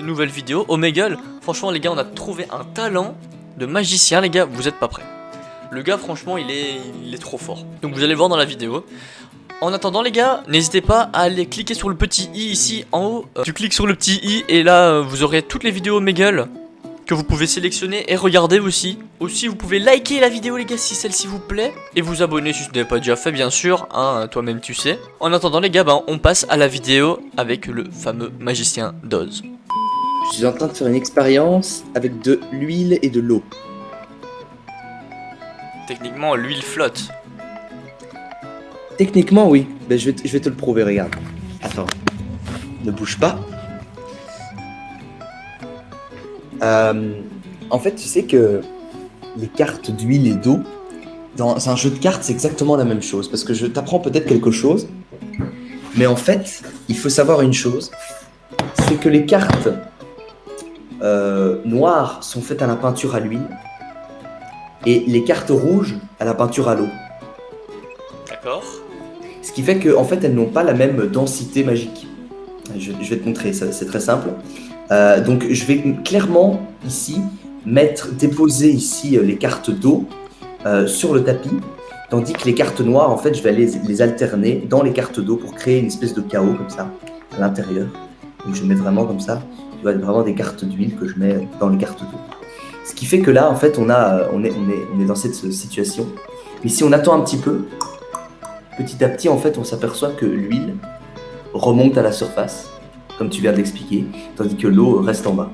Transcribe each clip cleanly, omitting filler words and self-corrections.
nouvelle vidéo. Omegle, franchement les gars, on a trouvé un talent de magicien les gars, vous êtes pas prêts. Le gars franchement il est trop fort. Donc vous allez le voir dans la vidéo. En attendant les gars, n'hésitez pas à aller cliquer sur le petit i ici en haut. Tu cliques sur le petit i et là vous aurez toutes les vidéos Omegle que vous pouvez sélectionner et regarder aussi. Aussi vous pouvez liker la vidéo les gars si celle-ci vous plaît. Et vous abonner si ce n'est pas déjà fait bien sûr, hein, toi-même tu sais. En attendant les gars, on passe à la vidéo avec le fameux magicien d'Oz. Je suis en train de faire une expérience avec de l'huile et de l'eau. Techniquement l'huile flotte. Techniquement oui, ben, je vais te le prouver, regarde. Attends, ne bouge pas. En fait, tu sais que les cartes d'huile et d'eau, dans un jeu de cartes, c'est exactement la même chose. Parce que je t'apprends peut-être quelque chose, mais en fait, il faut savoir une chose, c'est que les cartes noires sont faites à la peinture à l'huile, et les cartes rouges à la peinture à l'eau. D'accord. Ce qui fait qu'en fait, elles n'ont pas la même densité magique. Je vais te montrer, c'est très simple. Donc je vais clairement ici déposer ici les cartes d'eau sur le tapis, tandis que les cartes noires, en fait, je vais les alterner dans les cartes d'eau pour créer une espèce de chaos comme ça à l'intérieur. Donc je mets vraiment comme ça, tu vois, vraiment des cartes d'huile que je mets dans les cartes d'eau. Ce qui fait que là, en fait, on est dans cette situation. Mais si on attend un petit peu, petit à petit, en fait, on s'aperçoit que l'huile remonte à la surface, comme tu viens de l'expliquer, tandis que l'eau reste en bas.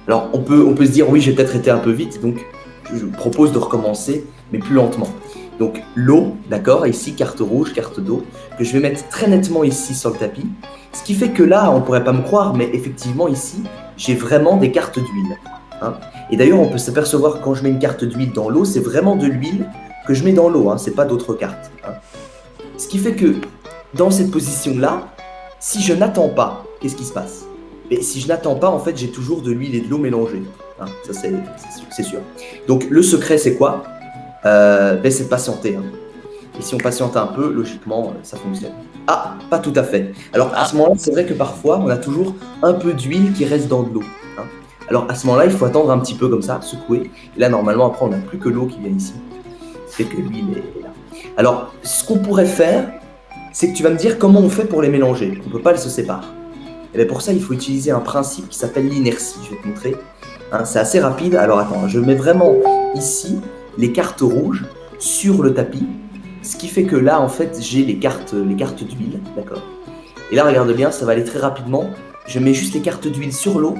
Alors, on peut se dire, oui, j'ai peut-être été un peu vite, donc je propose de recommencer, mais plus lentement. Donc, l'eau, d'accord, ici, carte rouge, carte d'eau, que je vais mettre très nettement ici sur le tapis, ce qui fait que là, on pourrait pas me croire, mais effectivement, ici, j'ai vraiment des cartes d'huile. Hein. Et d'ailleurs, on peut s'apercevoir que quand je mets une carte d'huile dans l'eau, c'est vraiment de l'huile que je mets dans l'eau, hein, c'est pas d'autres cartes. Hein. Ce qui fait que, dans cette position-là, si je n'attends pas, qu'est-ce qui se passe? Et si je n'attends pas, en fait, j'ai toujours de l'huile et de l'eau mélangées. Hein, ça, c'est sûr. Donc, le secret, c'est quoi? C'est de patienter. Hein. Et si on patiente un peu, logiquement, ça fonctionne. Ah, pas tout à fait. Alors, à ce moment-là, c'est vrai que parfois, on a toujours un peu d'huile qui reste dans de l'eau. Hein. Alors, à ce moment-là, il faut attendre un petit peu comme ça, secouer. Et là, normalement, après, on n'a plus que l'eau qui vient ici. C'est que l'huile est là. Alors, ce qu'on pourrait faire, c'est que tu vas me dire comment on fait pour les mélanger. On ne peut pas se séparer. Et bien pour ça, il faut utiliser un principe qui s'appelle l'inertie. Je vais te montrer. Hein, c'est assez rapide. Alors attends, je mets vraiment ici les cartes rouges sur le tapis. Ce qui fait que là, en fait, j'ai les cartes d'huile. D'accord. Et là, regarde bien, ça va aller très rapidement. Je mets juste les cartes d'huile sur l'eau.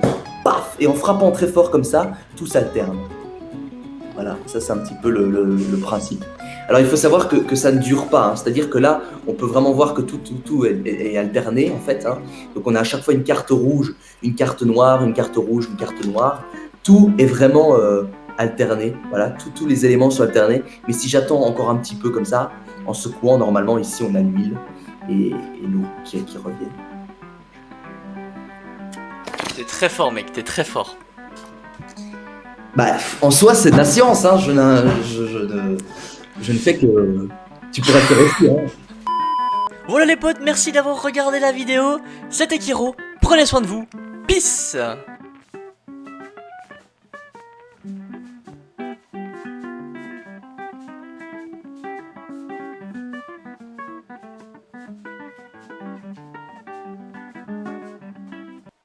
Paf! Et en frappant très fort comme ça, tout s'alterne. Voilà, ça c'est un petit peu le principe. Alors il faut savoir que ça ne dure pas, hein. C'est-à-dire que là, on peut vraiment voir que tout est alterné en fait. Hein. Donc on a à chaque fois une carte rouge, une carte noire, une carte rouge, une carte noire. Tout est vraiment alterné, voilà, tous les éléments sont alternés. Mais si j'attends encore un petit peu comme ça, en secouant, normalement ici on a l'huile et l'eau qui reviennent. T'es très fort mec, t'es très fort. Bah, en soi, c'est de la science, hein. Je ne fais que... Tu pourrais te réfléchir, hein. Voilà les potes, merci d'avoir regardé la vidéo. C'était Kiro, prenez soin de vous. Peace.